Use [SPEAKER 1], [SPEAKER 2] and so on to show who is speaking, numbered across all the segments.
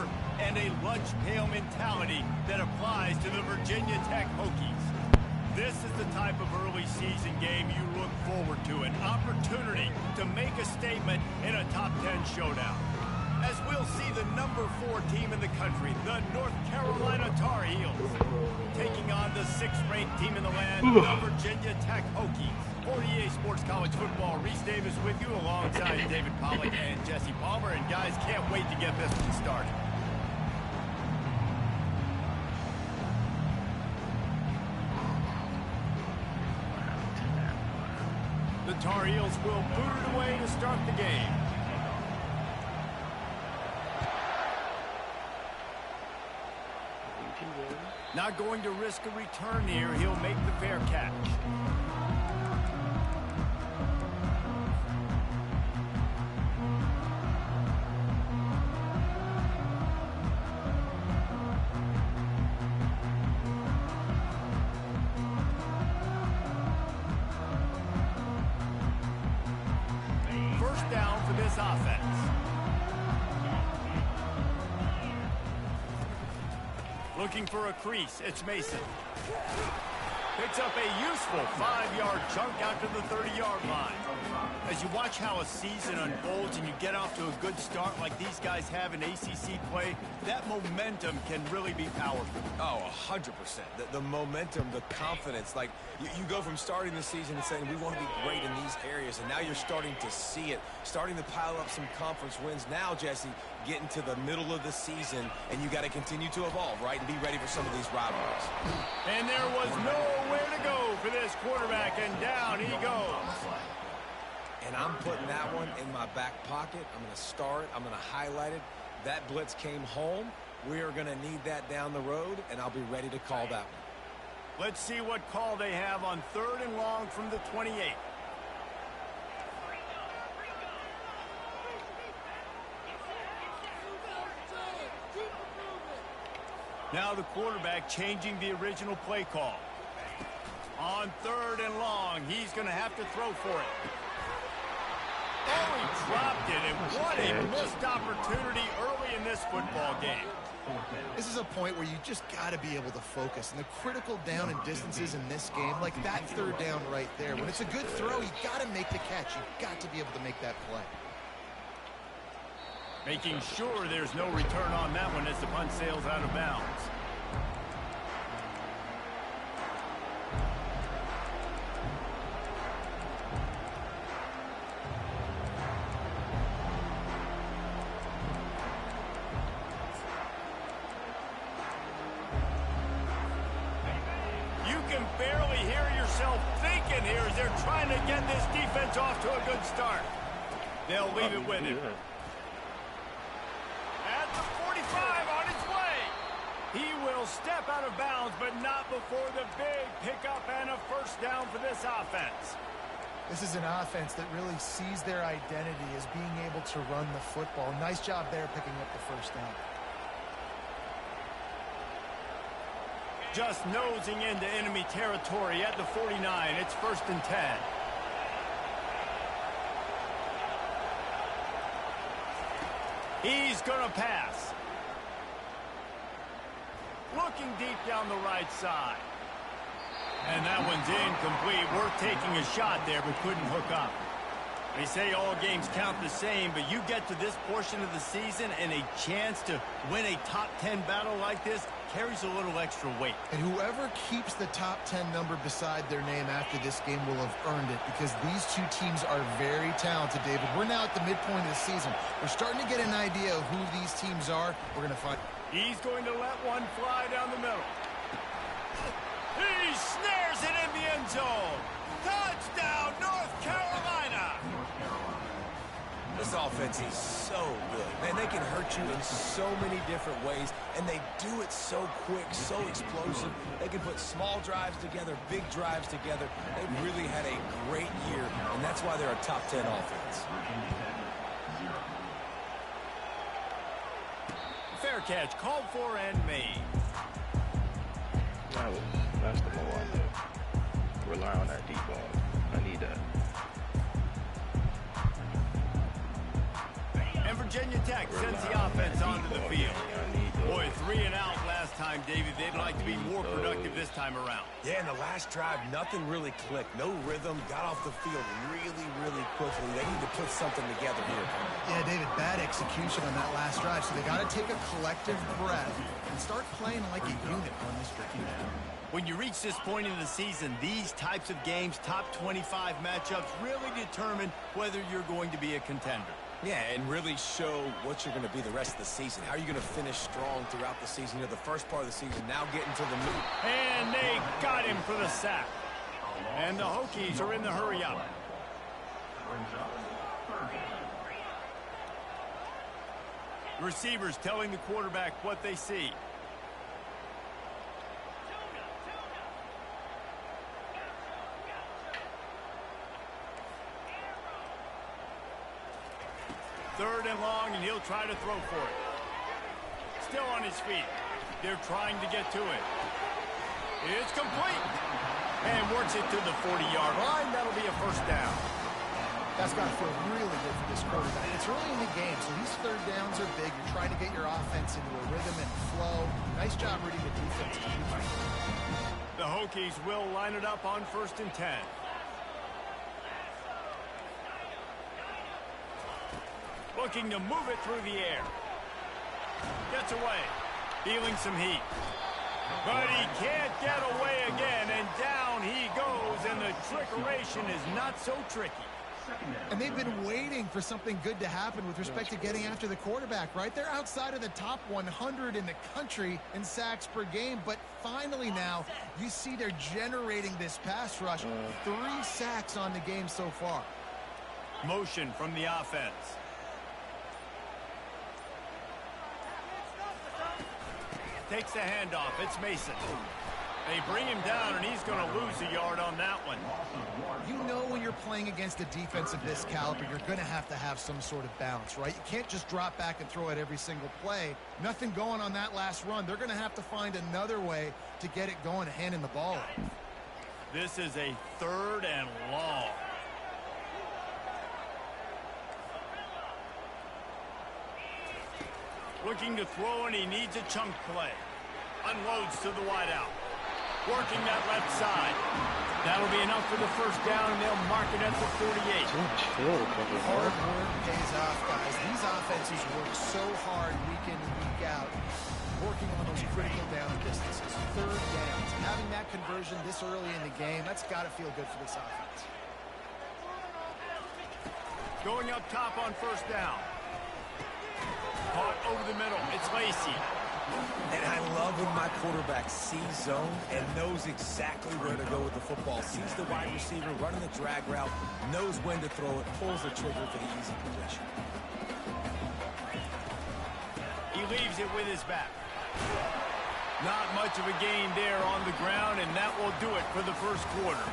[SPEAKER 1] effort and a lunch pail mentality that applies to the Virginia Tech Hokies. This is the type of early season game you look forward to, an opportunity to make a statement in a top 10 showdown. As we'll see the number 4 team in the country, the North Carolina Tar Heels, taking on the 6th-ranked team in the land, the Virginia Tech Hokies. For EA Sports College Football, Reese Davis with you alongside David Pollack and Jesse Palmer. And guys, can't wait to get this one started. The Tar Heels will boot it away to start the game. Not going to risk a return here. He'll make the fair catch. First down for this offense. Looking for a crease, it's Mason. Picks up a useful 5-yard chunk out to the 30-yard line. As you watch how a season unfolds and you get off to a good start like these guys have in ACC play, that momentum can really be powerful.
[SPEAKER 2] Oh, 100%. The momentum, the confidence. Like, you go from starting the season and saying, we want to be great in these areas, and now you're starting to see it, starting to pile up some conference wins. Now, Jesse, getting to the middle of the season, and you got to continue to evolve, right, and be ready for some of these rivalries.
[SPEAKER 1] And there was nowhere to go for this quarterback, and down he goes.
[SPEAKER 2] And I'm putting that one in my back pocket. I'm going to star it. I'm going to highlight it. That blitz came home. We are going to need that down the road, and I'll be ready to call that one.
[SPEAKER 1] Let's see what call they have on 3rd and long from the 28. Now the quarterback changing the original play call. On 3rd and long, he's going to have to throw for it. Oh, he dropped it, and what a missed opportunity early in this football game.
[SPEAKER 3] This is a point where you just got to be able to focus. And the critical down and distances in this game, like that 3rd down right there, when it's a good throw, you got to make the catch. You've got to be able to make that play.
[SPEAKER 1] Making sure there's no return on that one as the punt sails out of bounds. You can barely hear yourself thinking here as they're trying to get this defense off to a good start. They'll leave it with him. At the 45 on its way. He will step out of bounds, but not before the big pickup and a first down for this offense.
[SPEAKER 4] This is an offense that really sees their identity as being able to run the football. Nice job there picking up the first down.
[SPEAKER 1] Just nosing into enemy territory at the 49. It's 1st and 10. He's going to pass. Looking deep down the right side. And that one's incomplete. Worth taking a shot there, but couldn't hook up. They say all games count the same, but you get to this portion of the season and a chance to win a top 10 battle like this carries a little extra weight.
[SPEAKER 3] And whoever keeps the top 10 number beside their name after this game will have earned it, because these two teams are very talented, David. We're now at the midpoint of the season. We're starting to get an idea of who these teams are. We're going to find...
[SPEAKER 1] He's going to let one fly down the middle. He snares it in the end zone. Touchdown, North Carolina.
[SPEAKER 2] This offense is so good. Man, they can hurt you in so many different ways, and they do it so quick, so explosive. They can put small drives together, big drives together. They've really had a great year, and that's why they're a top 10 offense.
[SPEAKER 1] Fair catch, called for and made.
[SPEAKER 5] That's the more I do. Rely on that deep ball. I need that.
[SPEAKER 1] And Virginia Tech sends the offense onto the field. Boy, 3 and out last time, David. They'd like to be more productive this time around.
[SPEAKER 2] Yeah, in the last drive, nothing really clicked. No rhythm. Got off the field really, really quickly. They need to put something together here.
[SPEAKER 3] Yeah, David, bad execution on that last drive. So they got to take a collective breath and start playing like a unit on this weekend.
[SPEAKER 1] When you reach this point in the season, these types of games, top 25 matchups, really determine whether you're going to be a contender.
[SPEAKER 2] Yeah, and really show what you're going to be the rest of the season. How are you going to finish strong throughout the season? You're the first part of the season, now getting to the meat.
[SPEAKER 1] And they got him for the sack. And the Hokies are in the hurry-up. Receivers telling the quarterback what they see. Third and long, and he'll try to throw for it. Still on his feet. They're trying to get to it. It's complete. And works it to the 40-yard line. That'll be a first down.
[SPEAKER 4] That's got to feel really good for this quarterback. It's early in the game, so these third downs are big. You're trying to get your offense into a rhythm and flow. Nice job reading the defense.
[SPEAKER 1] The Hokies will line it up on 1st and 10. Looking to move it through the air. Gets away. Feeling some heat. But he can't get away again, and down he goes, and the trickeration is not so tricky.
[SPEAKER 3] And they've been waiting for something good to happen with respect to getting after the quarterback, right? They're outside of the top 100 in the country in sacks per game, but finally now you see they're generating this pass rush. 3 sacks on the game so far.
[SPEAKER 1] Motion from the offense. Takes the handoff. It's Mason. They bring him down, and he's going to lose a yard on that one.
[SPEAKER 3] You know when you're playing against a defense of this caliber, you're going to have some sort of balance, right? You can't just drop back and throw it every single play. Nothing going on that last run. They're going to have to find another way to get it going, handing the ball off.
[SPEAKER 1] This is a 3rd and long. Looking to throw, and he needs a chunk play. Unloads to the wideout. Working that left side. That'll be enough for the first down, and they'll mark it at the 48.
[SPEAKER 4] Hard work pays off, guys. These offenses work so hard week in and week out, working on those critical down distances. 3rd downs. Having that conversion this early in the game, that's got to feel good for this offense.
[SPEAKER 1] Going up top on 1st down. Caught over the middle. It's Lacey.
[SPEAKER 2] And I love when my quarterback sees zone and knows exactly where to go with the football. Sees the wide receiver running the drag route, knows when to throw it, pulls the trigger for the easy completion.
[SPEAKER 1] He leaves it with his back. Not much of a gain there on the ground, and that will do it for the first quarter.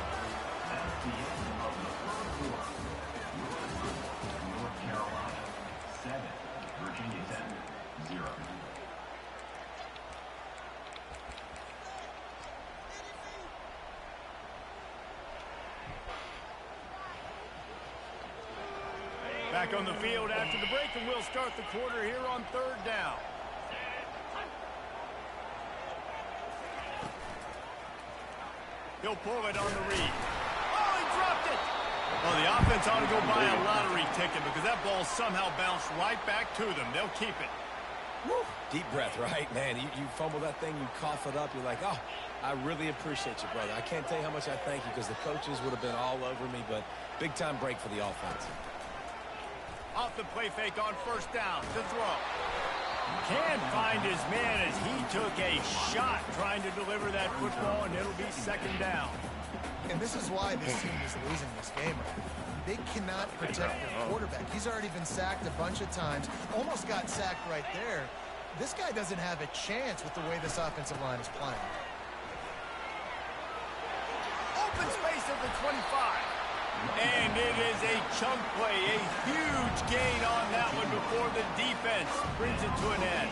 [SPEAKER 1] Back on the field after the break, and we'll start the quarter here on 3rd down. He'll pull it on the read. Oh, he dropped it! Well, the offense ought to go buy a lottery ticket because that ball somehow bounced right back to them. They'll keep it.
[SPEAKER 2] Woo. Deep breath, right, man? You fumble that thing, you cough it up, you're like, oh, I really appreciate you, brother. I can't tell you how much I thank you because the coaches would have been all over me, but big-time break for the offense.
[SPEAKER 1] Off the play fake on 1st down to throw. Can't find his man as he took a shot trying to deliver that football, and it'll be 2nd down.
[SPEAKER 3] And this is why this team is losing this game. They cannot protect their quarterback. He's already been sacked a bunch of times, almost got sacked right there. This guy doesn't have a chance with the way this offensive line is playing.
[SPEAKER 1] Open space at the 25. And it is a chunk play, a huge gain on that one before the defense brings it to an end.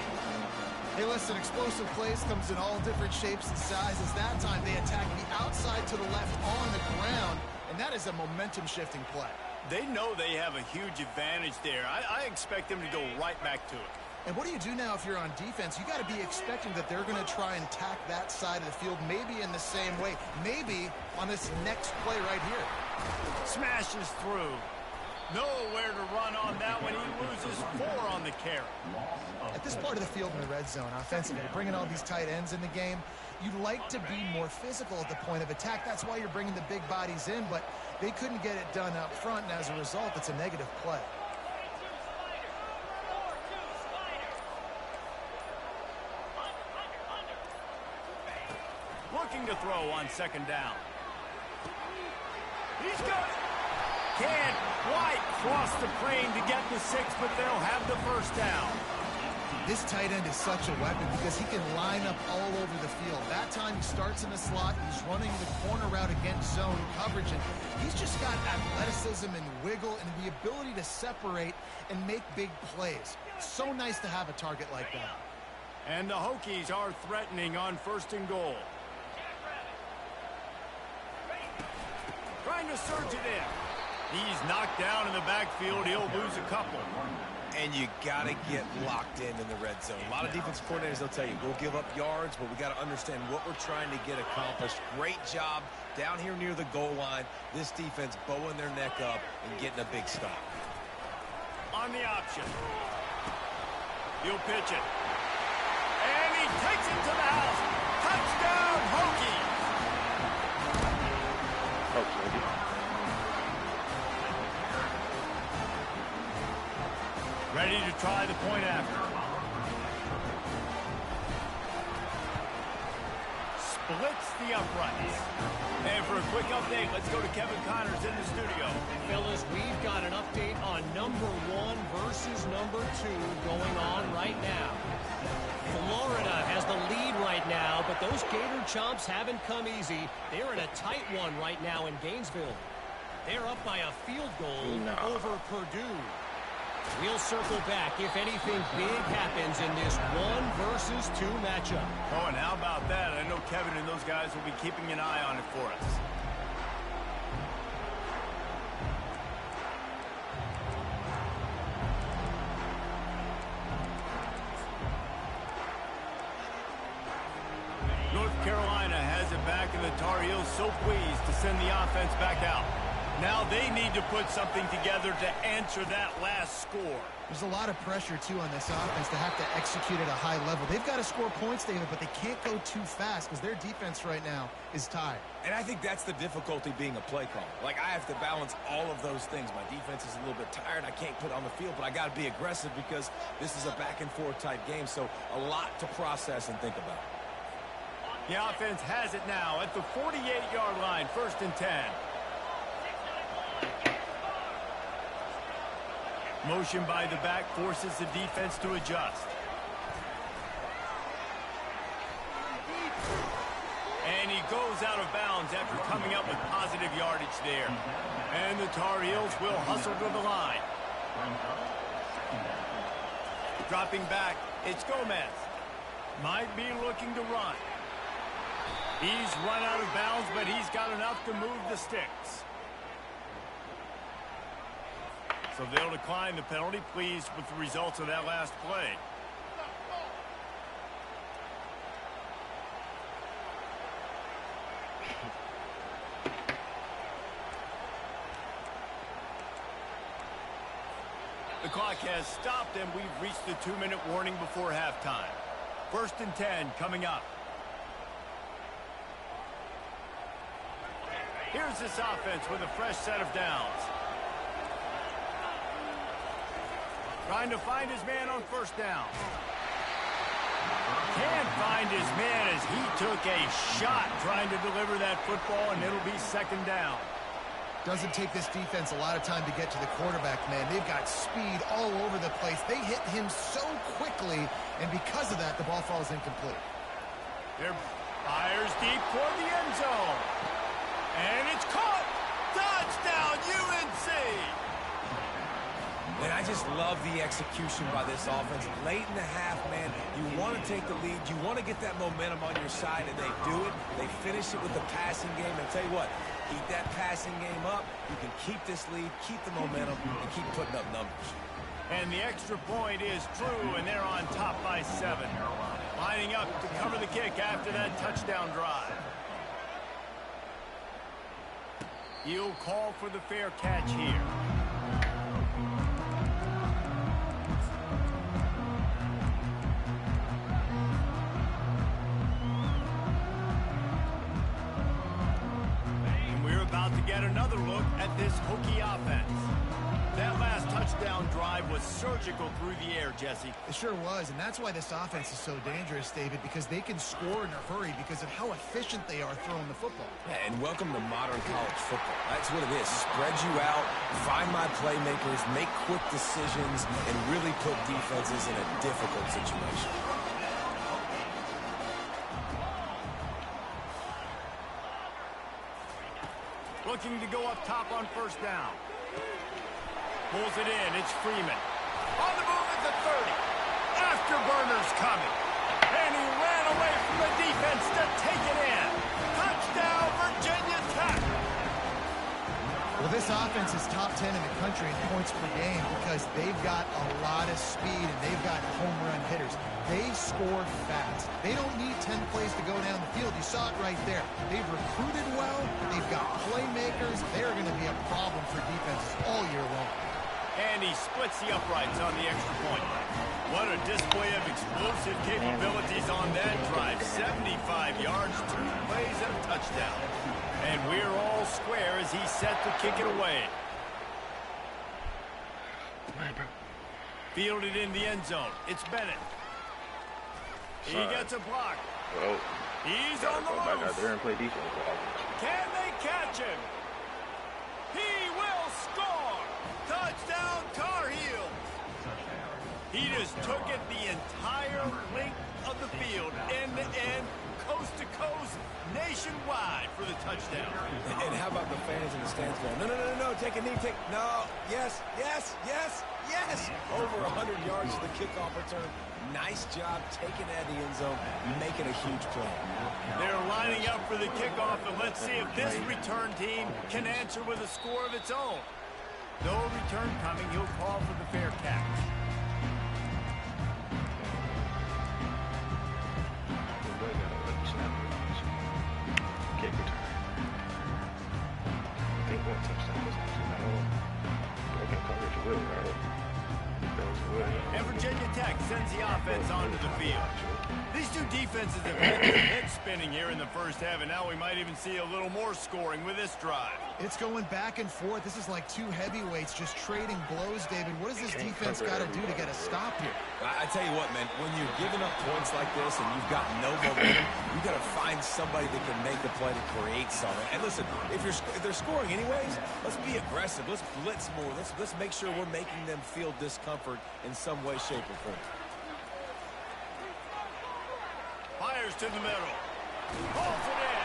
[SPEAKER 3] Hey, listen, explosive plays comes in all different shapes and sizes. That time they attack the outside to the left on the ground, and that is a momentum-shifting play.
[SPEAKER 1] They know they have a huge advantage there. I expect them to go right back to it.
[SPEAKER 3] And what do you do now if you're on defense? You got to be expecting that they're going to try and attack that side of the field, maybe in the same way, maybe on this next play right here.
[SPEAKER 1] Smashes through. Nowhere to run on that one. He loses 4 on the carry.
[SPEAKER 3] At this part of the field in the red zone, offensively, bringing all these tight ends in the game, you'd like to be more physical at the point of attack. That's why you're bringing the big bodies in, but they couldn't get it done up front, and as a result, it's a negative play.
[SPEAKER 1] Looking to throw on second down. He's got it. Can't quite cross the plane to get the 6, but they'll have the first down.
[SPEAKER 3] This tight end is such a weapon because he can line up all over the field. That time he starts in the slot, he's running the corner route against zone coverage, and he's just got athleticism and wiggle and the ability to separate and make big plays. So nice to have a target like that.
[SPEAKER 1] And the Hokies are threatening on 1st and goal. Trying to surge it in. He's knocked down in the backfield. He'll lose a couple.
[SPEAKER 2] And you got to get locked in the red zone. A lot of defensive coordinators, they'll tell you, we'll give up yards, but we got to understand what we're trying to get accomplished. Great job down here near the goal line. This defense bowing their neck up and getting a big stop.
[SPEAKER 1] On the option. He'll pitch it. And he takes it to the house. Touchdown, Hokies. Ready to try the point after. Splits the uprights. And for a quick update, let's go to Kevin Connors in the studio.
[SPEAKER 6] Fellas, we've got an update on number 1 versus number 2 going on right now. Florida has the lead right now, but those Gator Chomps haven't come easy. They're in a tight one right now in Gainesville. They're up by a field goal over Purdue. We'll circle back if anything big happens in this 1 versus 2 matchup.
[SPEAKER 1] Oh, and how about that? I know Kevin and those guys will be keeping an eye on it for us. North Carolina has it back, and the Tar Heels so pleased to send the offense back out. Now they need to put something together to answer that last score.
[SPEAKER 3] There's a lot of pressure, too, on this offense to have to execute at a high level. They've got to score points, David, but they can't go too fast because their defense right now is tired.
[SPEAKER 2] And I think that's the difficulty being a play caller. Like, I have to balance all of those things. My defense is a little bit tired. I can't put on the field, but I got to be aggressive because this is a back-and-forth type game, so a lot to process and think about.
[SPEAKER 1] The offense has it now at the 48-yard line, 1st and 10. Motion by the back forces the defense to adjust. And he goes out of bounds after coming up with positive yardage there. And the Tar Heels will hustle to the line. Dropping back, it's Gomez. Might be looking to run. He's run out of bounds, but he's got enough to move the sticks. So they'll decline the penalty, pleased with the results of that last play. The clock has stopped, and we've reached the 2-minute warning before halftime. 1st and 10 coming up. Here's this offense with a fresh set of downs. Trying to find his man on 1st down. Can't find his man as he took a shot trying to deliver that football, and it'll be 2nd down.
[SPEAKER 3] Doesn't take this defense a lot of time to get to the quarterback, man. They've got speed all over the place. They hit him so quickly, and because of that, the ball falls incomplete.
[SPEAKER 1] There fires deep toward the end zone. And it's caught. Touchdown, UNC.
[SPEAKER 2] And I just love the execution by this offense. Late in the half, man, you want to take the lead. You want to get that momentum on your side, and they do it. They finish it with the passing game. And I'll tell you what, Keep that passing game up. You can keep this lead, keep the momentum, and keep putting up numbers.
[SPEAKER 1] And the extra point is true, and they're on top by 7. Lining up to cover the kick after that touchdown drive. He'll call for the fair catch here. And we're about to get another look at this Hokie offense. That last touchdown drive was surgical through the air, Jesse.
[SPEAKER 3] It sure was, and that's why this offense is so dangerous, David, because they can score in a hurry because of how efficient they are throwing the football.
[SPEAKER 2] Yeah, and welcome to modern college football. That's what it is. Spread you out, find my playmakers, make quick decisions, and really put defenses in a difficult situation.
[SPEAKER 1] Looking to go up top on first down. Pulls it in. It's Freeman. On the move at the 30. Afterburner's coming. And he ran away from the defense to take it in. Touchdown, Virginia Tech.
[SPEAKER 3] Well, this offense is top 10 in the country in points per game because they've got a lot of speed and they've got home run hitters. They score fast. They don't need 10 plays to go down the field. You saw it right there. They've recruited well. They've got playmakers. They're going to be a problem for defenses all year long.
[SPEAKER 1] And he splits the uprights on the extra point. What a display of explosive capabilities on that drive. 75 yards, 2 plays, and a touchdown. And we're all square as he's set to kick it away. Fielded in the end zone. It's Bennett. He gets a block.
[SPEAKER 5] Well,
[SPEAKER 1] He's on the
[SPEAKER 5] go back out
[SPEAKER 1] loose.
[SPEAKER 5] there and play defense.
[SPEAKER 1] Can they catch him? He will score. Touchdown, Tar Heels. He just took it the entire length of the field, end to end, coast to coast, nationwide for the touchdown.
[SPEAKER 2] And how about the fans in the stands going, no, no, no, no, no, take a knee, no, yes, yes, yes, yes. Over 100 yards to the kickoff return. Nice job taking that in the end zone, making a huge play.
[SPEAKER 1] They're lining up for the kickoff, and let's see if this return team can answer with a score of its own. No return coming. He'll call for the fair catch.
[SPEAKER 5] Kick return. I think one touchdown was actually not all. Broken coverage will, right?
[SPEAKER 1] And Virginia Tech sends the offense onto the field. These two defenses have had their heads spinning here in the first half, and now we might even see a little more scoring with this drive.
[SPEAKER 3] It's going back and forth. This is like two heavyweights just trading blows, David. What does this defense got to do to get a stop here?
[SPEAKER 2] I tell you what, man, when you're giving up points like this and you've got no momentum, you got to find somebody that can make the play to create something. And listen, if they're scoring anyways, let's be aggressive. Let's blitz more. Let's make sure we're making them feel discomfort in some way, shape, or form.
[SPEAKER 1] Fires to the middle. Holds it in.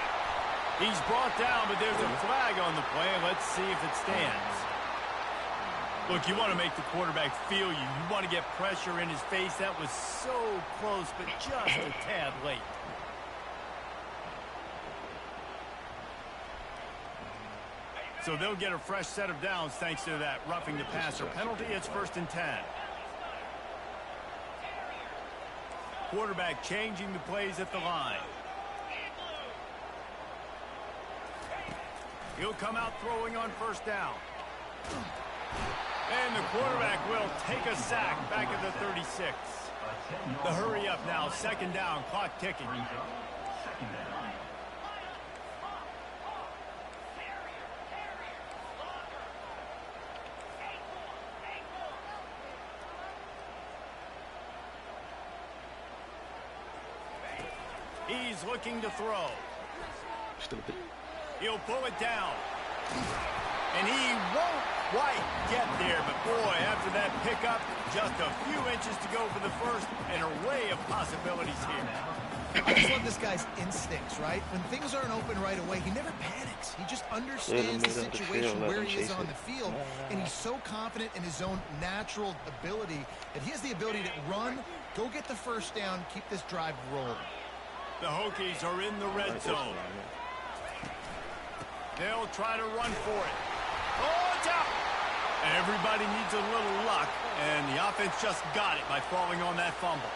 [SPEAKER 1] He's brought down, but there's a flag on the play. Let's see if it stands. Look, you want to make the quarterback feel you. You want to get pressure in his face. That was so close, but just a tad late. So they'll get a fresh set of downs thanks to that roughing the passer penalty. It's 1st and 10. Quarterback changing the plays at the line. He'll come out throwing on first down. And the quarterback will take a sack back at the 36. The hurry up now, 2nd down, clock ticking. He's looking to throw.
[SPEAKER 5] Stupid.
[SPEAKER 1] He'll pull it down. And he won't quite get there, but boy, after that pickup, just a few inches to go for the first. An array of possibilities here.
[SPEAKER 3] I just love this guy's instincts, right? When things aren't open right away, he never panics. He just understands the situation where he is on the field, and he's so confident in his own natural ability that he has the ability to run, go get the first down, keep this drive rolling.
[SPEAKER 1] The Hokies are in the red zone. They'll try to run for it. Oh, it's out! Everybody needs a little luck, and the offense just got it by falling on that fumble.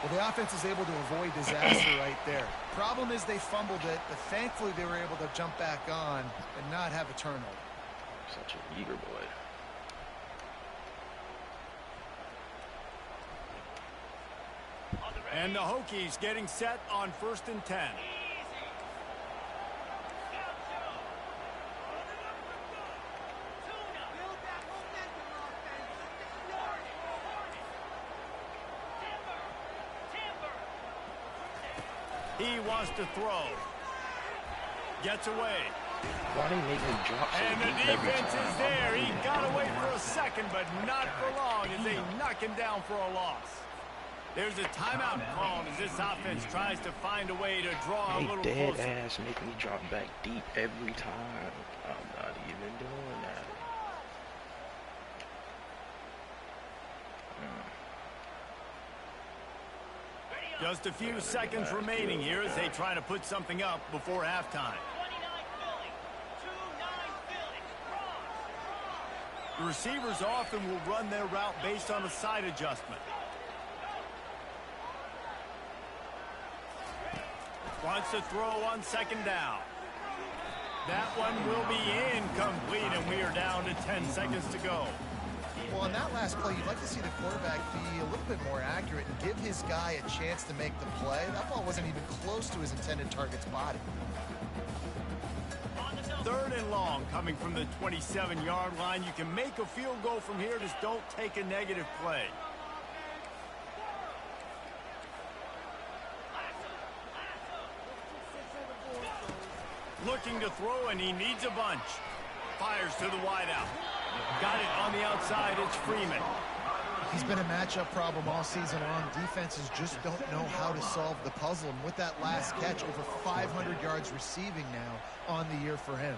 [SPEAKER 4] Well, the offense is able to avoid disaster right there. Problem is they fumbled it, but thankfully they were able to jump back on and not have a turnover.
[SPEAKER 5] Such an eager boy.
[SPEAKER 1] And the Hokies getting set on 1st and 10. He wants to throw. Gets away.
[SPEAKER 5] Why do they make me drop so
[SPEAKER 1] And the
[SPEAKER 5] deep every
[SPEAKER 1] defense
[SPEAKER 5] time?
[SPEAKER 1] is there. He got away for a second, but not for long as they knock him down for a loss. There's a timeout called as this offense tries to find a way to draw a little
[SPEAKER 5] They dead
[SPEAKER 1] closer.
[SPEAKER 5] ass make me drop back deep every time. I'm not even doing that.
[SPEAKER 1] Just a few seconds remaining here as they try to put something up before halftime. The receivers often will run their route based on a side adjustment. Wants to throw on 2nd down. That one will be incomplete, and we are down to 10 seconds to go.
[SPEAKER 4] Well, on that last play, you'd like to see the quarterback be a little bit more accurate and give his guy a chance to make the play. That ball wasn't even close to his intended target's body.
[SPEAKER 1] 3rd and long coming from the 27-yard line. You can make a field goal from here, just don't take a negative play. Looking to throw, and he needs a bunch. Fires to the wideout. Got it on the outside. It's Freeman.
[SPEAKER 4] He's been a matchup problem all season long. Defenses just don't know how to solve the puzzle. And with that last catch, over 500 yards receiving now on the year for him.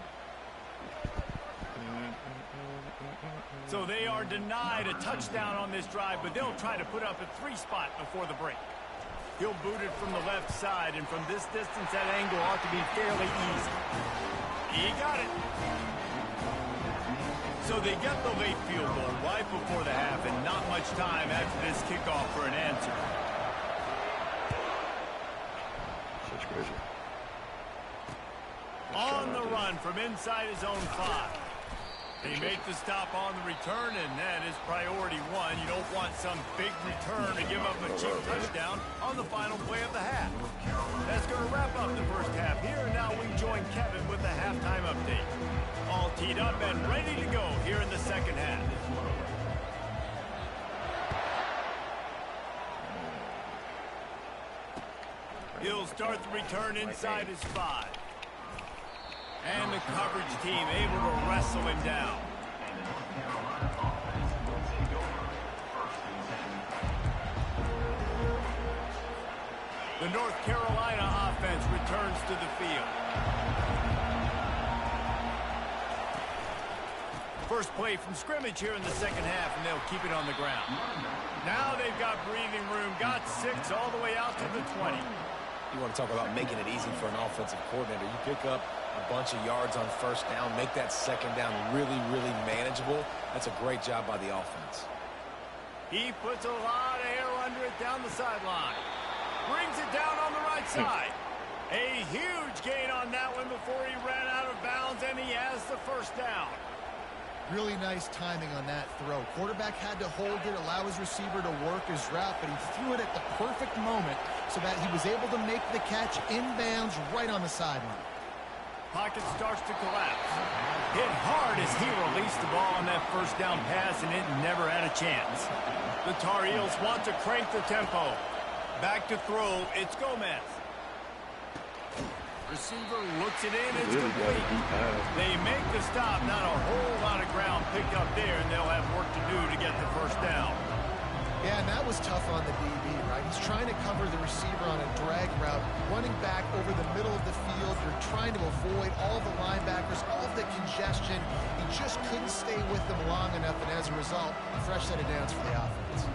[SPEAKER 1] So they are denied a touchdown on this drive, but they'll try to put up a 3-spot before the break. He'll boot it from the left side, and from this distance, that angle ought to be fairly easy. He got it. So they get the late field goal right before the half, and not much time after this kickoff for an answer.
[SPEAKER 5] Such crazy.
[SPEAKER 1] On the run from inside his own 5. They make the stop on the return, and that is priority 1. You don't want some big return to give up a cheap touchdown on the final play of the half. That's going to wrap up the first half here, and now we join Kevin with the halftime update. All teed up and ready to go here in the second half. He'll start the return inside his 5. And the coverage team able to wrestle him down. The North Carolina offense returns to the field. First play from scrimmage here in the second half, and they'll keep it on the ground. Now they've got breathing room, got 6 all the way out to the 20.
[SPEAKER 2] You want to talk about making it easy for an offensive coordinator. You pick up a bunch of yards on 1st down, make that 2nd down really, really manageable. That's a great job by the offense.
[SPEAKER 1] He puts a lot of air under it down the sideline. Brings it down on the right side. A huge gain on that one before he ran out of bounds, and he has the 1st down.
[SPEAKER 4] Really nice timing on that throw. Quarterback had to hold it, allow his receiver to work his route, but he threw it at the perfect moment so that he was able to make the catch inbounds right on the sideline.
[SPEAKER 1] Pocket starts to collapse. Hit hard as he released the ball on that 1st down pass, and it never had a chance. The Tar Heels want to crank the tempo. Back to throw, it's Gomez. Receiver looks it in, it's complete. They make the stop, not a whole lot of ground picked up there, and they'll have work to do to get the 1st down.
[SPEAKER 4] Yeah, and that was tough on the DB, right? He's trying to cover the receiver on a drag route, running back over the middle of the field. You're trying to avoid all the linebackers, all of the congestion. He just couldn't stay with them long enough, and as a result, a fresh set of downs for the offense.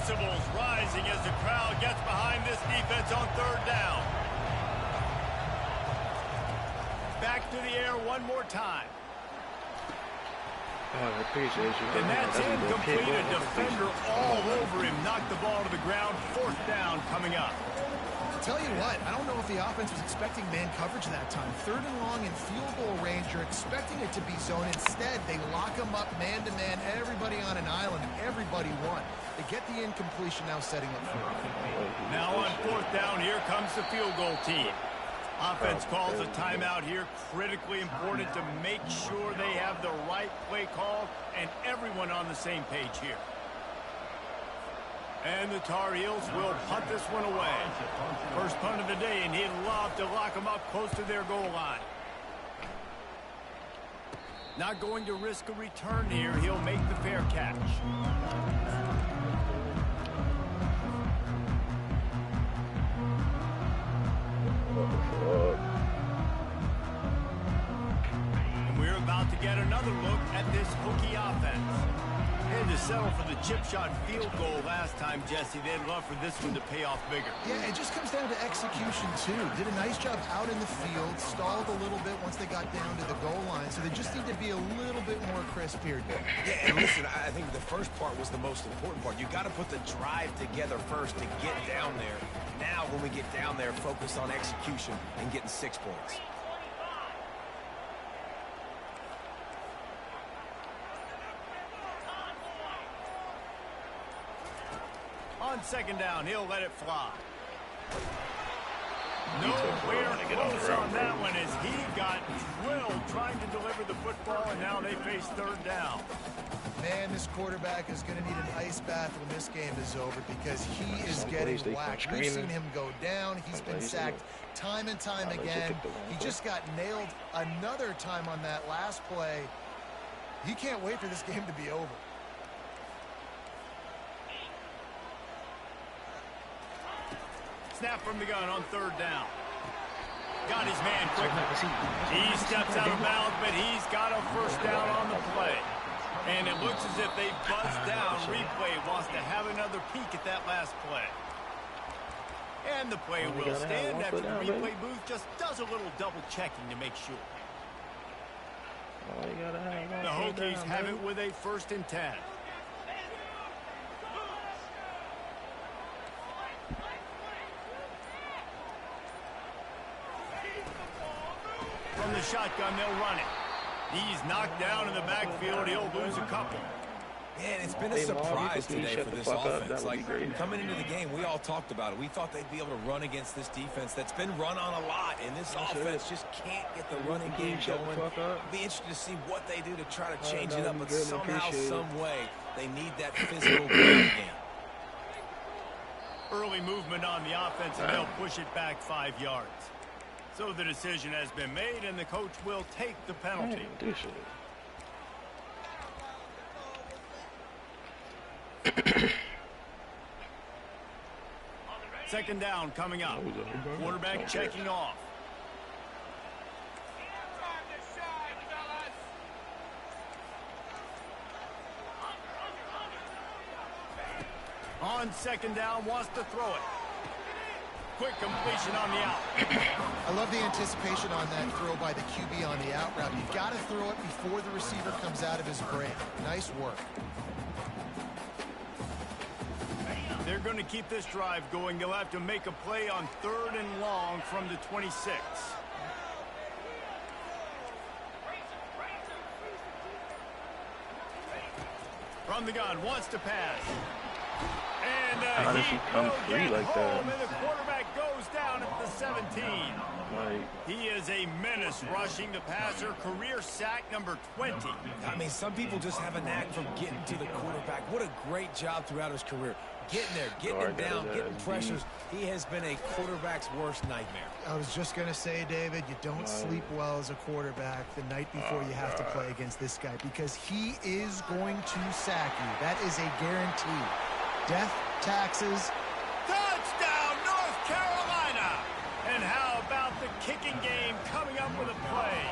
[SPEAKER 1] Decibels rising as the crowd gets behind this defense on third down. Back to the air one more time.
[SPEAKER 5] Oh, I appreciate you.
[SPEAKER 1] And that's incomplete. A defender all over him. Knocked the ball to the ground. Fourth down coming up.
[SPEAKER 4] Tell you what, I don't know if the offense was expecting man coverage that time. Third and long in field goal range, you're expecting it to be zone. Instead, they lock them up man-to-man, everybody on an island, and everybody won. They get the incompletion, now setting up for it.
[SPEAKER 1] Now on fourth down, here comes the field goal team. Offense calls a timeout here. Critically important to make sure they have the right play call and everyone on the same page here. And the Tar Heels will punt this one away. First punt of the day, and he'd love to lock them up close to their goal line. Not going to risk a return here. He'll make the fair catch. And we're about to get another look at this Hokie offense. Had to settle for the chip shot field goal last time, Jesse. They'd love for this one to pay off bigger.
[SPEAKER 4] Yeah, it just comes down to execution, too. Did a nice job out in the field, stalled a little bit once they got down to the goal line, so they just need to be a little bit more crisp here.
[SPEAKER 2] Yeah, and listen, I think the first part was the most important part. You got to put the drive together first to get down there. Now, when we get down there, focus on execution and getting 6 points.
[SPEAKER 1] On second down, he'll let it fly. Nowhere close on that one as he got drilled trying to deliver the football, and now they face third down.
[SPEAKER 4] Man, this quarterback is going to need an ice bath when this game is over because he is getting whacked. We've seen him go down. He's been sacked time and time again. He just got nailed another time on that last play. He can't wait for this game to be over.
[SPEAKER 1] Snap from the gun on third down. Got his man quickly. He steps out of bounds, but he's got a first down on the play. And it looks as if they buzzed down. Replay wants to have another peek at that last play. And the play will stand after the replay booth just does a little double checking to make sure. The Hokies have it with a 1st and 10. From the shotgun, they'll run it. He's knocked down in the backfield. He'll lose a couple.
[SPEAKER 2] Man, it's been a surprise today for this offense. Like, coming into the game, we all talked about it. We thought they'd be able to run against this defense that's been run on a lot, and this offense just can't get the running game going. It'll be interesting to see what they do to try to change it up, but somehow, some way, they need that physical ground game.
[SPEAKER 1] Early movement on the offense, and they'll push it back 5 yards. So the decision has been made, and the coach will take the penalty. Second down coming up. Quarterback checking off. On second down, wants to throw it. Quick completion on the out.
[SPEAKER 4] I love the anticipation on that throw by the QB on the out route. You've got to throw it before the receiver comes out of his break. Nice work.
[SPEAKER 1] They're going to keep this drive going. They'll have to make a play on 3rd and long from the 26. From the gun, wants to pass. And
[SPEAKER 5] How does he come free like that?
[SPEAKER 1] And the quarterback goes down at the 17. He is a menace rushing the passer. Career sack number 20.
[SPEAKER 2] I mean, some people just have a knack for getting to the quarterback. What a great job throughout his career. Getting there, getting him down, getting pressures. He has been a quarterback's worst nightmare.
[SPEAKER 4] I was just going to say, David, you don't sleep well as a quarterback the night before you have to play against this guy because he is going to sack you. That is a guarantee. Death, taxes.
[SPEAKER 1] Touchdown, North Carolina! And how about the kicking game coming up with a play?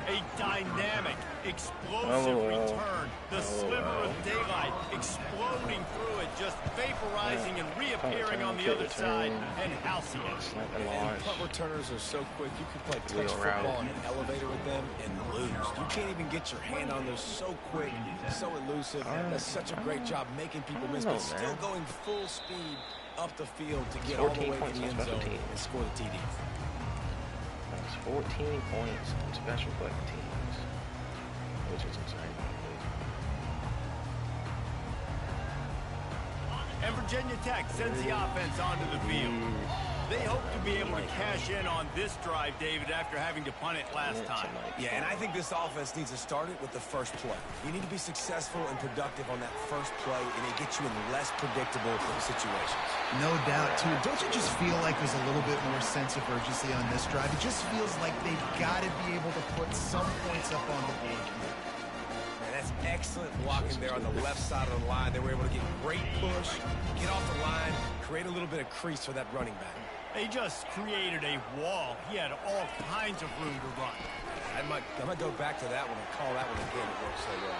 [SPEAKER 1] A dynamic Explosive return. The sliver of daylight exploding through it, just vaporizing and reappearing on the other side and housing it.
[SPEAKER 2] And punt returners are so quick. You can play touch football in an elevator with them and lose. You can't even get your hand on those. So quick, so elusive. Does such a great job making people miss, but still going full speed up the field to get all the way to the end zone and score the TD.
[SPEAKER 5] That's 14 points on special teams, which is insane.
[SPEAKER 1] And Virginia Tech sends the offense onto the field. They hope to be able to cash in on this drive, David, after having to punt it last time.
[SPEAKER 2] Yeah, and I think this offense needs to start it with the first play. You need to be successful and productive on that first play, and it gets you in less predictable situations.
[SPEAKER 3] No doubt, too. Don't you just feel like there's a little bit more sense of urgency on this drive? It just feels like they've got to be able to put some points up on the board.
[SPEAKER 2] That's excellent blocking there on the left side of the line. They were able to get great push, get off the line, create a little bit of crease for that running back.
[SPEAKER 1] They just created a wall. He had all kinds of room to run.
[SPEAKER 2] I might go back to that one and call that one again. It worked so well.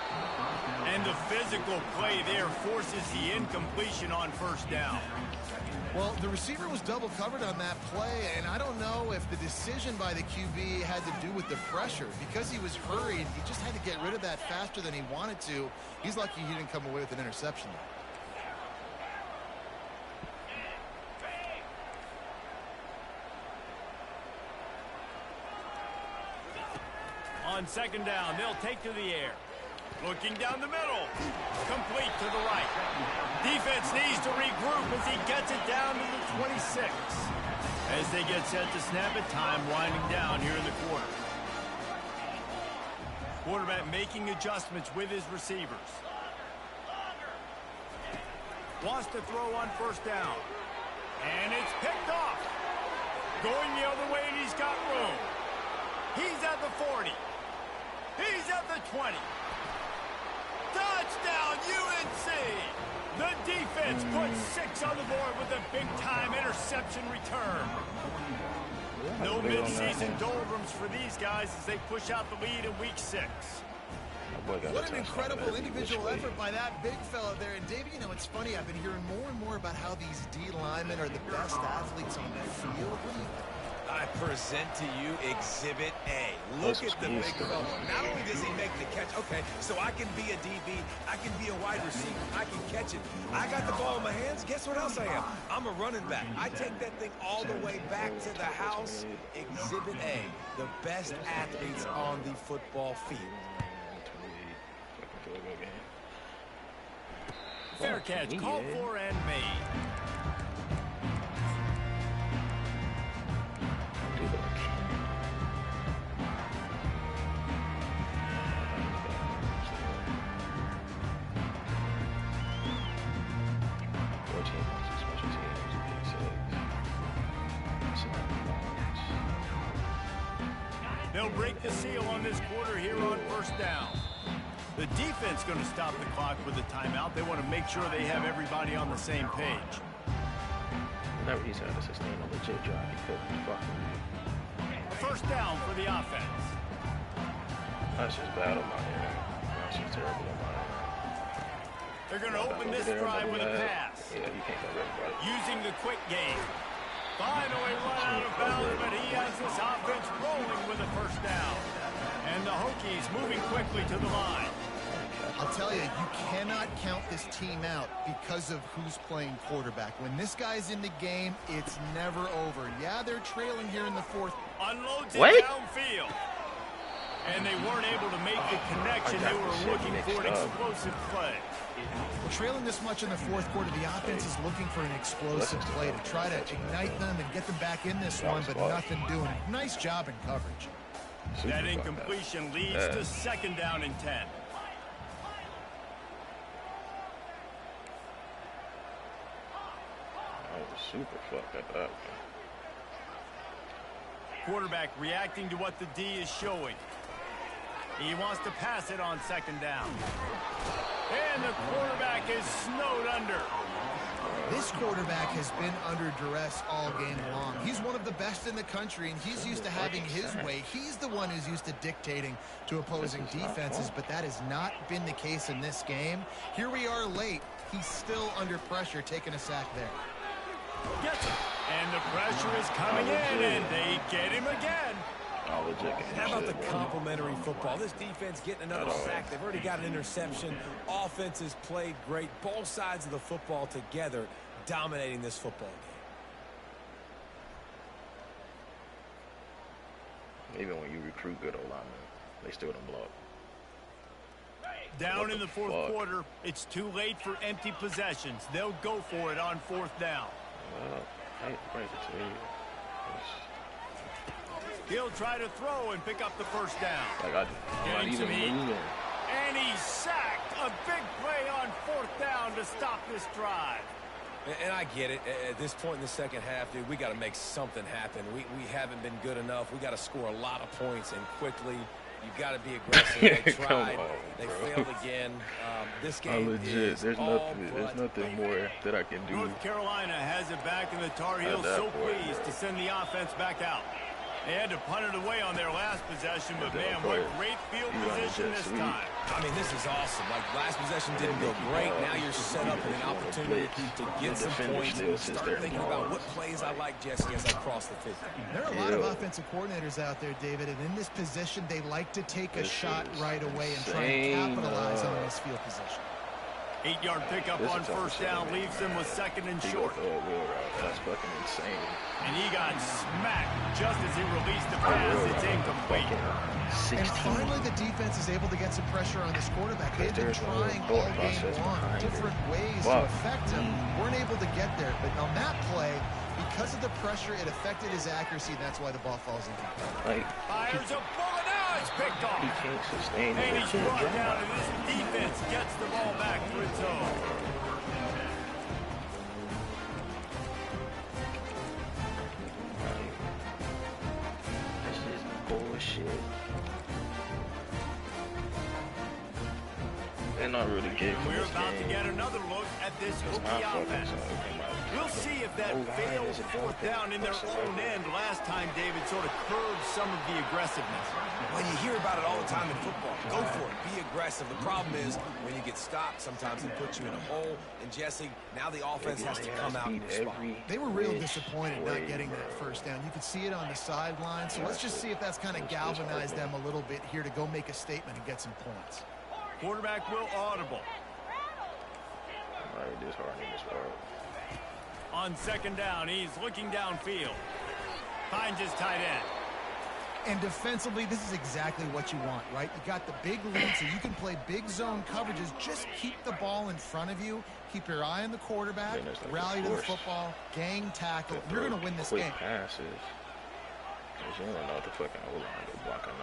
[SPEAKER 1] And the physical play there forces the incompletion on first down.
[SPEAKER 3] Well, the receiver was double covered on that play, and I don't know if the decision by the QB had to do with the pressure. Because he was hurried, he just had to get rid of that faster than he wanted to. He's lucky he didn't come away with an interception.
[SPEAKER 1] On second down, they'll take to the air. Looking down the middle. Complete to the right. Defense needs to regroup as he gets it down to the 26. As they get set to snap it, time winding down here in the quarter. Quarterback making adjustments with his receivers. Wants to throw on first down. And it's picked off. Going the other way, and he's got room. He's at the 40. He's at the 20. Touchdown, UNC! The defense puts 6 on the board with a big-time interception return. No mid-season doldrums for these guys as they push out the lead in Week 6.
[SPEAKER 3] What an incredible individual effort by that big fella there. And, Davey, you know, it's funny. I've been hearing more and more about how these D linemen are the best athletes on the field. What do you think?
[SPEAKER 2] I present to you Exhibit A. Look at the big fella. Not only does he make the catch, okay, so I can be a DB, I can be a wide receiver, I can catch it. I got the ball in my hands. Guess what else I am? I'm a running back. I take that thing all the way back to the house. Exhibit A, the best athletes on the football field.
[SPEAKER 1] Fair catch, called for and made. They'll break the seal on this quarter here on first down. The defense going to stop the clock with a timeout. They want to make sure they have everybody on the same page.
[SPEAKER 5] Whenever he's had to sustain a legit drive, he couldn't fucking.
[SPEAKER 1] First down for the offense.
[SPEAKER 5] That's just bad on my end. That's just terrible on my end.
[SPEAKER 1] They're going to open this drive with a pass.
[SPEAKER 5] Yeah, you can't cover everybody.
[SPEAKER 1] Using the quick game. Finally run out of bounds, but he has this offense rolling with a first down. And the Hokies moving quickly to the line.
[SPEAKER 3] I'll tell you, you cannot count this team out because of who's playing quarterback. When this guy's in the game, it's never over. Yeah, they're trailing here in the fourth.
[SPEAKER 1] Unloads it downfield. And they weren't able to make the connection. They were looking for an explosive play.
[SPEAKER 3] Well, trailing this much in the fourth quarter, the offense is looking for an explosive play to try to ignite them and get them back in this one, but nothing doing. Nice job in coverage.
[SPEAKER 1] That incompletion leads to second down and 10.
[SPEAKER 5] I was super fucked at that one.
[SPEAKER 1] Quarterback reacting to what the D is showing. He wants to pass it on second down. And the quarterback is snowed under.
[SPEAKER 3] This quarterback has been under duress all game long. He's one of the best in the country, and he's used to having his way. He's the one who's used to dictating to opposing defenses, but that has not been the case in this game. Here we are late. He's still under pressure, taking a sack there.
[SPEAKER 1] Gets it. And the pressure is coming in, and they get him again.
[SPEAKER 2] How about the complimentary football? This defense getting another sack. They've already got an interception. Offense has played great. Both sides of the football together dominating this football
[SPEAKER 5] game. Even when you recruit good O-linemen, they still don't block.
[SPEAKER 1] Down in the fourth quarter, it's too late for empty possessions. They'll go for it on fourth down.
[SPEAKER 5] I break it to you.
[SPEAKER 1] He'll try to throw and pick up the first down.
[SPEAKER 5] I'm not even moving.
[SPEAKER 1] And he's sacked. A big play on fourth down to stop this drive.
[SPEAKER 2] And I get it. At this point in the second half, dude, we got to make something happen. We haven't been good enough. We got to score a lot of points and quickly. You've got to be aggressive. They tried. They failed again. This game
[SPEAKER 5] legit.
[SPEAKER 2] Is
[SPEAKER 5] there's nothing more that I can do.
[SPEAKER 1] North Carolina has it back in the Tar Heels. So pleased to send the offense back out. They had to punt it away on their last possession, but man, what great field position this time.
[SPEAKER 2] I mean, this is awesome. Like, last possession didn't go great. Now you're set up with an opportunity to get some points. Start thinking about what plays I like, Jesse, as I cross the 50.
[SPEAKER 3] There are a lot of offensive coordinators out there, David, and in this position, they like to take a shot right away and try and capitalize on this field position.
[SPEAKER 1] 8-yard pickup on first down leaves them with second and short.
[SPEAKER 5] That's fucking insane.
[SPEAKER 1] And he got smacked just as he released the pass. It's incomplete.
[SPEAKER 3] And finally, the defense is able to get some pressure on this quarterback. They've been trying all game long, different ways to affect him. Weren't able to get there. But on that play, because of the pressure, it affected his accuracy, and that's why the ball falls in.
[SPEAKER 1] Fires a bullet. Now it's picked off.
[SPEAKER 5] He can't sustain it.
[SPEAKER 1] And he's brought down, and this defense gets the ball back to its own.
[SPEAKER 5] This is bullshit. They're not really getting
[SPEAKER 1] We're about to get another look at this Hokie offense. We'll see if that failed fourth down in their own end last time, David, sort of curbed some of the aggressiveness.
[SPEAKER 2] Well, you hear about it all the time in football. Go for it. Be aggressive. The problem is when you get stopped, sometimes it puts you in a hole. And, Jesse, now the offense has to come out and respond.
[SPEAKER 3] They were real disappointed not getting that first down. You could see it on the sideline. So let's just see if that's kind of galvanized them a little bit here to go make a statement and get some points.
[SPEAKER 1] Quarterback will audible.
[SPEAKER 5] All right, disheartening as well.
[SPEAKER 1] On second down, he's looking downfield. Finds his tight end.
[SPEAKER 3] And defensively, this is exactly what you want, right? You got the big lead, so you can play big zone coverages. Just keep the ball in front of you. Keep your eye on the quarterback. Rally to the football. Gang tackle. You're going to win this game.
[SPEAKER 5] Passes. You don't know what the fucking O-line to block or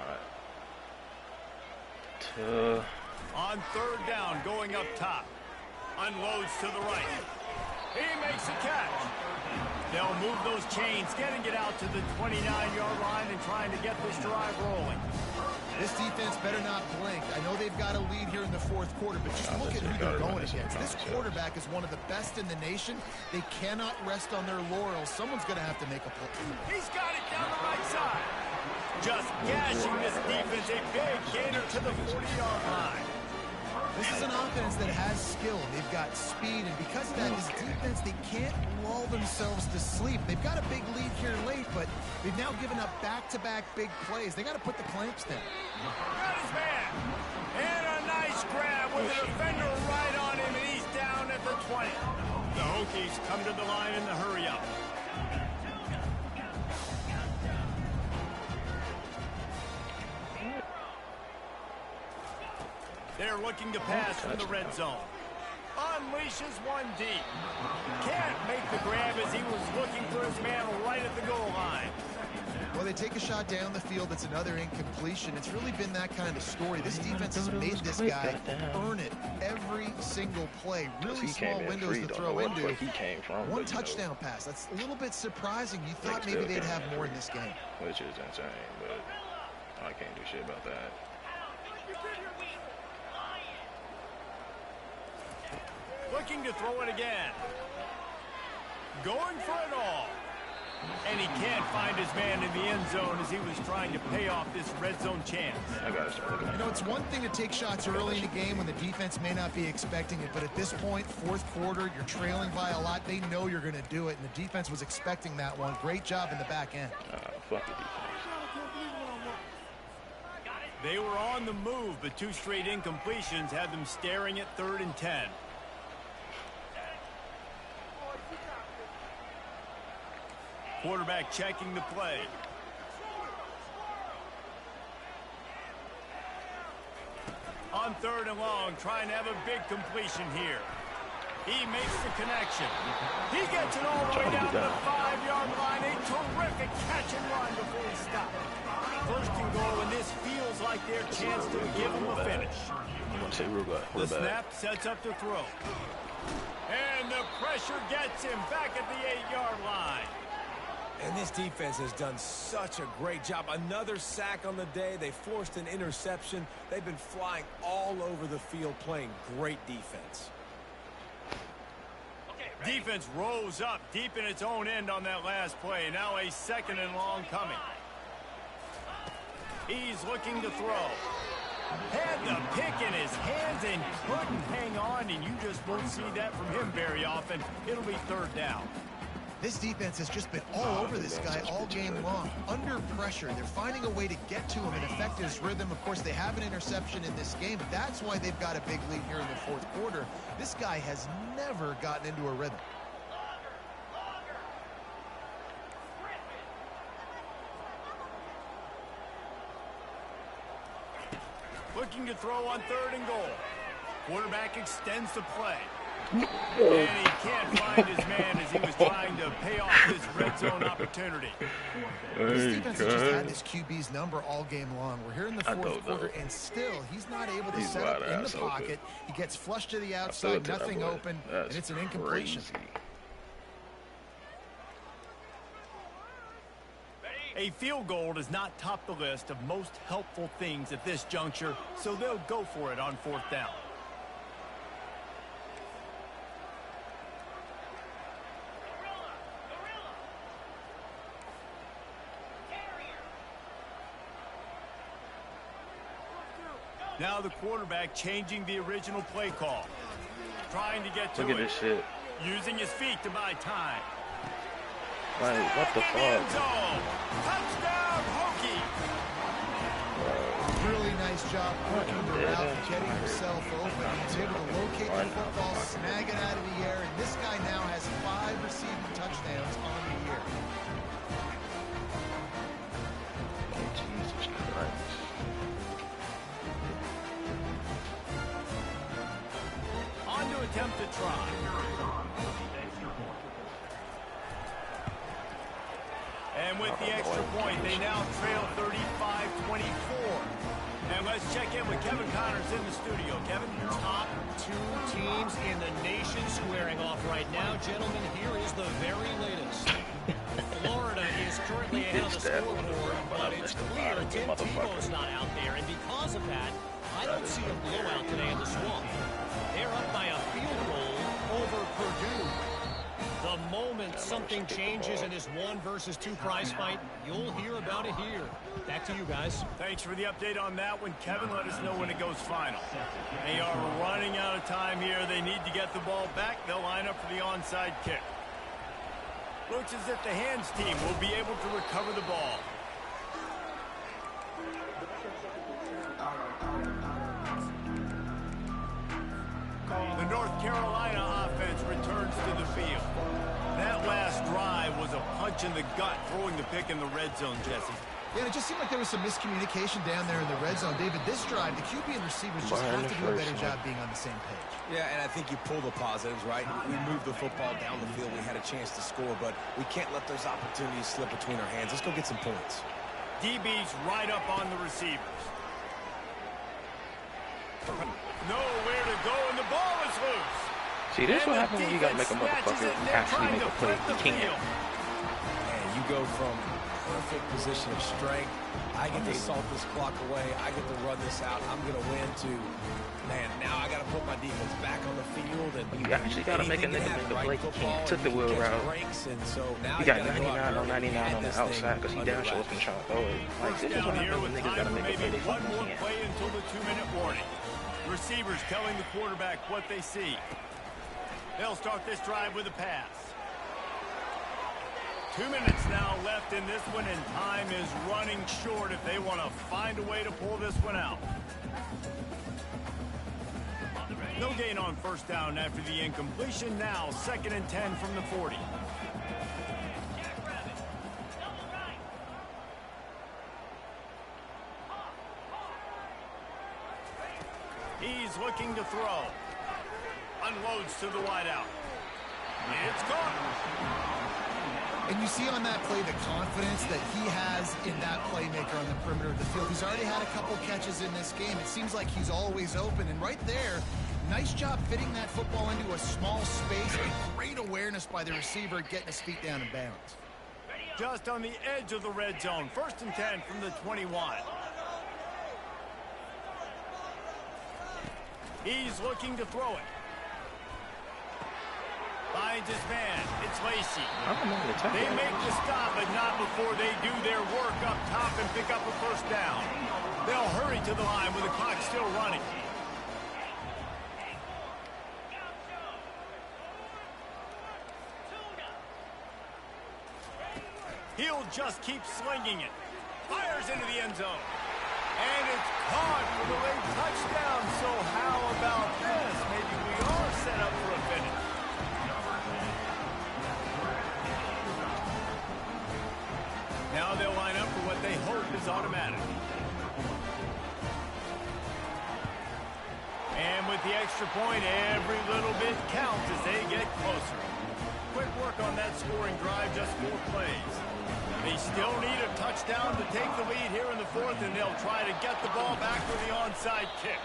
[SPEAKER 5] not.
[SPEAKER 1] On third down, going up top. Unloads to the right. He makes a catch. They'll move those chains, getting it out to the 29-yard line and trying to get this drive rolling.
[SPEAKER 3] This defense better not blink. I know they've got a lead here in the fourth quarter, but just look at who they're going against. This quarterback is one of the best in the nation. They cannot rest on their laurels. Someone's going to have to make a play.
[SPEAKER 1] He's got it down the right side. Just gashing this defense, a big gainer to the 40-yard line.
[SPEAKER 3] This is an offense that has skill. They've got speed, and because of that, this defense, they can't lull themselves to sleep. They've got a big lead here late, but they've now given up back-to-back big plays. They got to put the clamps down.
[SPEAKER 1] Got his man. And a nice grab with a defender right on him, and he's down at the 20. The Hokies come to the line in the hurry-up. They're looking to pass from the red zone. Unleashes one deep. Can't make the grab as he was looking for his man right at the goal line.
[SPEAKER 3] Well, they take a shot down the field. It's another incompletion. It's really been that kind of story. This defense has made this guy earn it every single play. Really small windows to throw into. One touchdown pass. That's a little bit surprising. You thought maybe they'd have more in this game.
[SPEAKER 5] Which is insane, but I can't do shit about that.
[SPEAKER 1] Looking to throw it again. Going for it all. And he can't find his man in the end zone as he was trying to pay off this red zone chance.
[SPEAKER 5] I got it.
[SPEAKER 3] You know, it's one thing to take shots early in the game when the defense may not be expecting it, but at this point, fourth quarter, you're trailing by a lot. They know you're going to do it, and the defense was expecting that one. Great job in the back end.
[SPEAKER 5] Fuck the defense.
[SPEAKER 1] They were on the move, but 2 straight incompletions had them staring at 3rd and 10. Quarterback checking the play. On 3rd and long, trying to have a big completion here. He makes the connection. He gets it all the way down to the 5-yard line. A terrific catch and run before he stopped. 1st and goal, and this feels like their chance to give him a finish.
[SPEAKER 5] I'm going to say real good.
[SPEAKER 1] The snap sets up the throw. And the pressure gets him back at the 8-yard line.
[SPEAKER 2] And this defense has done such a great job. Another sack on the day. They forced an interception. They've been flying all over the field playing great defense.
[SPEAKER 1] Defense rose up deep in its own end on that last play. Now a 2nd and long coming. He's looking to throw. Had the pick in his hands and couldn't hang on, and you just won't see that from him very often. It'll be 3rd down.
[SPEAKER 3] This defense has just been all over this guy all game long. Under pressure, they're finding a way to get to him and affect his rhythm. Of course, they have an interception in this game. That's why they've got a big lead here in the 4th quarter. This guy has never gotten into a rhythm.
[SPEAKER 1] Looking to throw on 3rd and goal. Quarterback extends the play. And he can't find his man as he was trying to pay off this red zone opportunity.
[SPEAKER 3] This defense has just had this QB's number all game long. We're here in the 4th quarter, and still, he's not able to set up in the pocket. He gets flushed to the outside, nothing open, and it's an incompletion.
[SPEAKER 1] A field goal does not top the list of most helpful things at this juncture, so they'll go for it on 4th down. Now the quarterback changing the original play call. Trying to get to it.
[SPEAKER 5] Look at this shit.
[SPEAKER 1] Using his feet to buy time.
[SPEAKER 5] Like, what the fuck?
[SPEAKER 1] Touchdown, Hokie!
[SPEAKER 3] Really nice job working the route, getting himself open. He's able to locate the football, snag it out of the air, and this guy now has 5 receiving touchdowns on the year.
[SPEAKER 5] Oh, Jesus Christ.
[SPEAKER 1] On to attempt to try. And with the extra point, they now trail 35-24. And let's check in with Kevin Connors in the studio. Kevin?
[SPEAKER 6] Top 2 teams in the nation squaring off right now. Gentlemen, here is the very latest. Florida is currently ahead of the scoreboard, but it's clear Tim Tebow's not out there. And because of that, I don't see a blowout today in the Swamp. They're up by a field goal over Purdue. The moment something changes in this 1 versus 2 prize fight, you'll hear about it here. Back to you guys.
[SPEAKER 1] Thanks for the update on that one, Kevin. Let us know when it goes final. They are running out of time here. They need to get the ball back. They'll line up for the onside kick. Looks as if the hands team will be able to recover the ball. The North Carolina offense returns to the field. That last drive was a punch in the gut, throwing the pick in the red zone, Jesse.
[SPEAKER 3] Yeah, and it just seemed like there was some miscommunication down there in the red zone. David, this drive, the QB and receivers just have to do a better job being on the same page.
[SPEAKER 2] Yeah, and I think you pull the positives, right? We moved the football down the field. We had a chance to score, but we can't let those opportunities slip between our hands. Let's go get some points.
[SPEAKER 1] DB's right up on the receivers. Nowhere to go, and the ball is loose.
[SPEAKER 5] See, this is what happens when you gotta make a motherfucker actually make a play. You can't.
[SPEAKER 2] Man, you go from perfect position of strength. I get to salt this clock away. I get to run this out. I'm going to win too. Man, now I got to put my defense back on the field. And
[SPEAKER 5] you actually got to make a nigga make a play. He took the wheel route. He got 99 on 99 on the outside because he down sure was going to try to throw it. Like, this is what happens when niggas got to make a play. They fucking can't.
[SPEAKER 1] Play until the 2-minute warning. Receivers telling the quarterback what they see. They'll start this drive with a pass. 2 minutes now left in this one, and time is running short if they want to find a way to pull this one out. No gain on first down after the incompletion. Now 2nd and 10 from the 40. He's looking to throw. Unloads to the wideout. It's caught.
[SPEAKER 3] And you see on that play the confidence that he has in that playmaker on the perimeter of the field. He's already had a couple catches in this game. It seems like he's always open. And right there, nice job fitting that football into a small space. Great awareness by the receiver getting his feet down in bounds.
[SPEAKER 1] Just on the edge of the red zone. 1st and 10 from the 21. He's looking to throw it. Finds his man. It's Lacey. They make the stop, but not before they do their work up top and pick up a first down. They'll hurry to the line with the clock still running. He'll just keep slinging it. Fires into the end zone. And it's caught for the late touchdown. So how about this? Maybe we are set up for a finish. Now they'll line up for what they hope is automatic. And with the extra point, every little bit counts as they get closer. Quick work on that scoring drive, just 4 plays. They still need a touchdown to take the lead here in the 4th, and they'll try to get the ball back for the onside kick.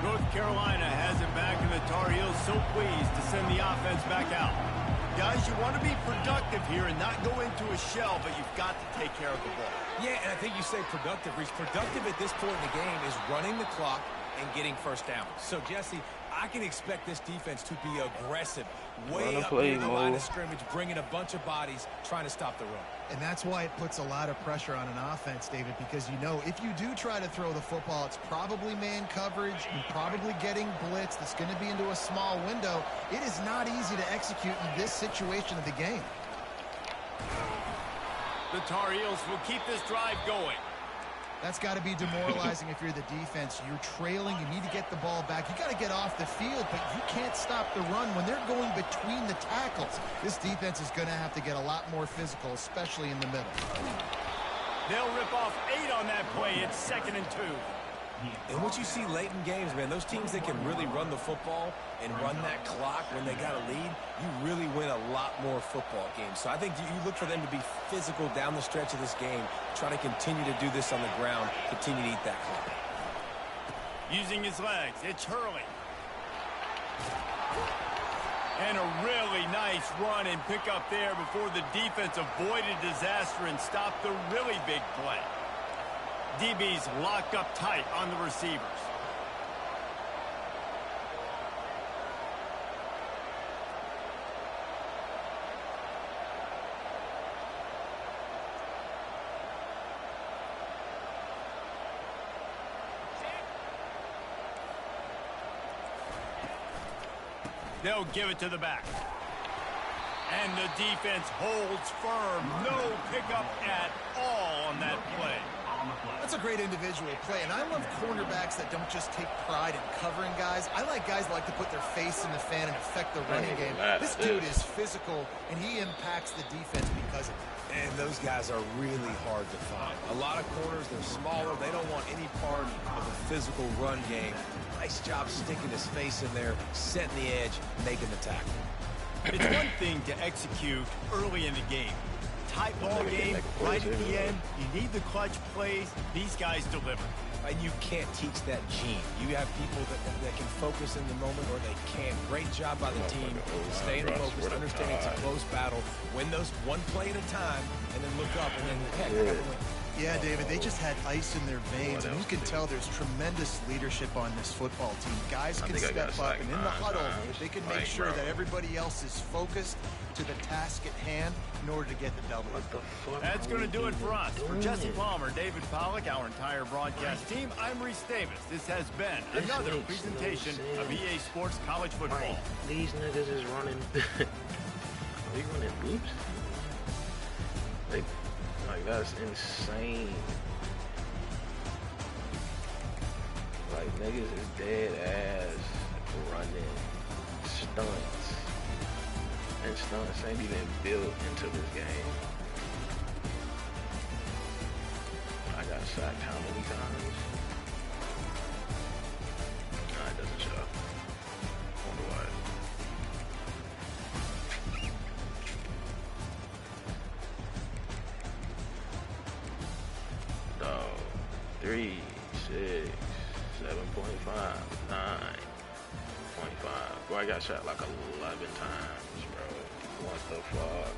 [SPEAKER 1] North Carolina has it back, and the Tar Heels so pleased to send the offense back out. Guys, you want to be productive here and not go into a shell, but you've got to take care of the ball.
[SPEAKER 2] Yeah, and I think you say productive, Reese. Productive at this point in the game is running the clock and getting first down. So, Jesse, I can expect this defense to be aggressive, way up near the line of scrimmage, bringing a bunch of bodies, trying to stop the run.
[SPEAKER 3] And that's why it puts a lot of pressure on an offense, David, because you know if you do try to throw the football, it's probably man coverage, you're probably getting blitz that's going to be into a small window. It is not easy to execute in this situation of the game.
[SPEAKER 1] The Tar Heels will keep this drive going.
[SPEAKER 3] That's got to be demoralizing if you're the defense. You're trailing. You need to get the ball back. You got to get off the field, but you can't stop the run when they're going between the tackles. This defense is going to have to get a lot more physical, especially in the middle.
[SPEAKER 1] They'll rip off 8 on that play. It's 2nd and 2.
[SPEAKER 2] And what you see late in games, man, those teams that can really run the football and run that clock when they got a lead, you really win a lot more football games. So I think you look for them to be physical down the stretch of this game, try to continue to do this on the ground, continue to eat that clock.
[SPEAKER 1] Using his legs, it's Hurley. And a really nice run and pick up there before the defense avoided disaster and stopped the really big play. DB's locked up tight on the receivers. They'll give it to the back. And the defense holds firm. No pickup at all on that play.
[SPEAKER 3] That's a great individual play, and I love cornerbacks that don't just take pride in covering guys. I like guys that like to put their face in the fan and affect the running game. This dude is physical, and he impacts the defense because of it.
[SPEAKER 2] And those guys are really hard to find. A lot of corners, they're smaller. They don't want any part of a physical run game. Nice job sticking his face in there, setting the edge, making the tackle.
[SPEAKER 1] It's one thing to execute early in the game. Tight ball game, right at the end, you need the clutch plays. These guys deliver.
[SPEAKER 2] And you can't teach that gene. You have people that can focus in the moment or they can't. Great job by the team. Staying focused, understanding it's a close battle. Win those one play at a time, and then look up, and then, heck, I got the win.
[SPEAKER 3] Yeah, David, they just had ice in their veins, and you can tell there's tremendous leadership on this football team. Guys can step up, and in the huddle, they can make sure that everybody else is focused to the task at hand in order to get the W.
[SPEAKER 1] That's going to do it for us. For Jesse Palmer, David Pollack, our entire broadcast team, I'm Reese Davis. This has been another presentation of EA Sports College Football.
[SPEAKER 5] These niggas is running. Are we running loops? Like, that's insane. Like, niggas is dead ass running stunts. And stunts ain't even built into this game. I got sacked how many times? Nah, it doesn't show. Wonder why. Dog. 3, 6, 7.5, 9.5. Boy, I got shot like 11 times, bro. What the fuck?